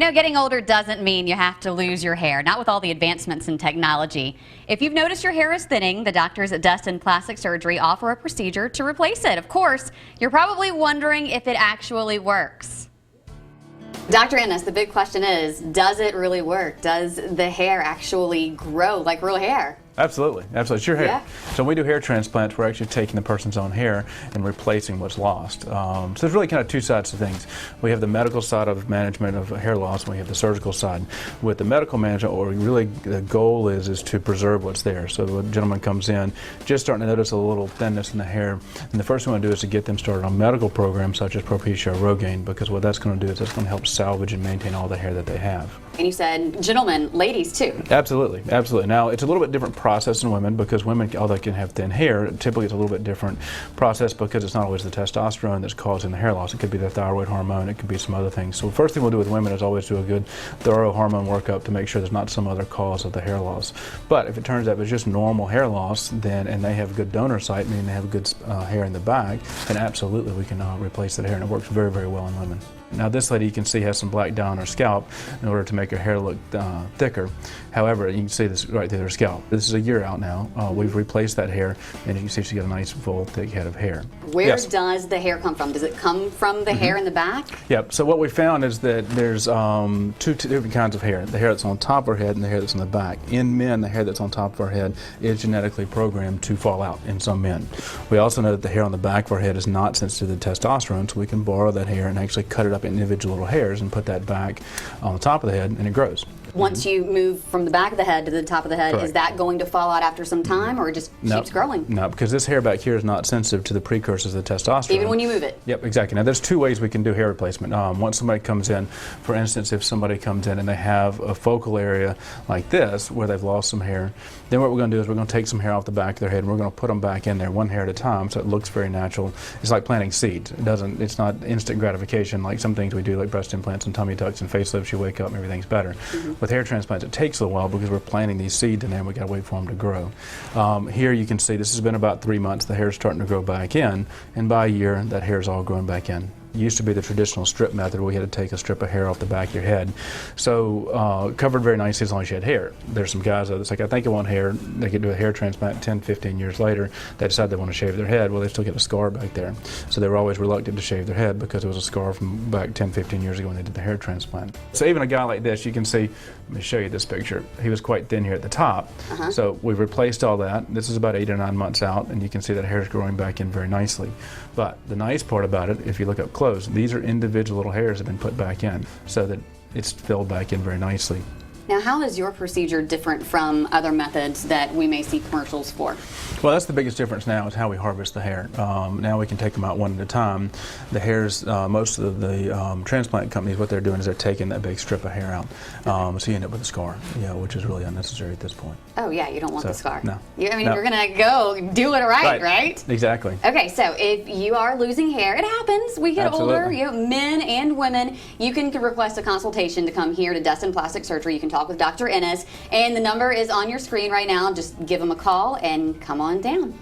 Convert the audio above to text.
You know, getting older doesn't mean you have to lose your hair, not with all the advancements in technology. If you've noticed your hair is thinning, the doctors at Destin Plastic Surgery offer a procedure to replace it. Of course, you're probably wondering if it actually works. Dr. Ennis, the big question is, does it really work? Does the hair actually grow like real hair? Absolutely, absolutely. It's your hair. Yeah. So when we do hair transplants, we're actually taking the person's own hair and replacing what's lost. So there's really kind of two sides to things. We have the medical side of management of hair loss, and we have the surgical side. With the medical management, what really the goal is to preserve what's there. So the gentleman comes in, just starting to notice a little thinness in the hair, and the first thing we want to do is to get them started on medical programs such as Propecia or Rogaine, because what that's going to do is it's going to help salvage and maintain all the hair that they have. And you said gentlemen, ladies too. Absolutely, absolutely. Now, it's a little bit different process in women because women, although they can have thin hair, typically it's a little bit different process because it's not always the testosterone that's causing the hair loss. It could be the thyroid hormone, it could be some other things. So the first thing we'll do with women is always do a good thorough hormone workup to make sure there's not some other cause of the hair loss. But if it turns out it's just normal hair loss, then and they have a good donor site, meaning they have good hair in the back, then absolutely we can replace that hair, and it works very, very well in women. Now this lady, you can see, has some black down her scalp in order to make her hair look thicker. However, you can see this right through her scalp. This is a year out now. We've replaced that hair, and you can see she's got a nice, full, thick head of hair. Where Yes. does the hair come from? Does it come from the hair in the back? Yep. So what we found is that there's two different kinds of hair. The hair that's on top of our head and the hair that's on the back. In men, the hair that's on top of our head is genetically programmed to fall out in some men. We also know that the hair on the back of our head is not sensitive to testosterone, so we can borrow that hair and actually cut it up in individual little hairs and put that back on the top of the head, and it grows. Once you move from the back of the head to the top of the head, Correct. is that going to fall out after some time, or it just keeps growing? No, because this hair back here is not sensitive to the precursors of the testosterone. Even when you move it? Yep, exactly. Now there's two ways we can do hair replacement. Once somebody comes in, for instance, if somebody comes in and they have a focal area like this where they've lost some hair, then what we're going to do is we're going to take some hair off the back of their head and we're going to put them back in there one hair at a time, so it looks very natural. It's like planting seeds. It's not instant gratification like some things we do, like breast implants and tummy tucks and facelifts. You wake up and everything's better. With hair transplants, it takes a little while because we're planting these seeds in there and we got to wait for them to grow. Here you can see this has been about 3 months. The hair's starting to grow back in, and by a year that hair's all growing back in. It used to be the traditional strip method where we had to take a strip of hair off the back of your head. So covered very nicely as long as you had hair. There's some guys that's like, I think I want hair. They could do a hair transplant 10, 15 years later. They decide they want to shave their head. Well, they still get a scar back there. So they were always reluctant to shave their head because it was a scar from back 10, 15 years ago when they did the hair transplant. So even a guy like this, you can see, let me show you this picture. He was quite thin here at the top. So we've replaced all that. This is about 8 or 9 months out, and you can see that hair is growing back in very nicely. But the nice part about it, if you look up close, these are individual little hairs that have been put back in so that it's filled back in very nicely. Now, how is your procedure different from other methods that we may see commercials for? Well, that's the biggest difference now is how we harvest the hair. Now we can take them out one at a time. The hairs, most of the transplant companies, what they're doing is they're taking that big strip of hair out. So you end up with a scar, which is really unnecessary at this point. Oh, yeah, you don't want the scar. No. I mean, No. you're going to go do it right? Exactly. Okay, so if you are losing hair, it happens. We get older, men and women. You can request a consultation to come here to Destin Plastic Surgery. You can talk with Dr. Ennis, and the number is on your screen right now. Just give them a call and come on down.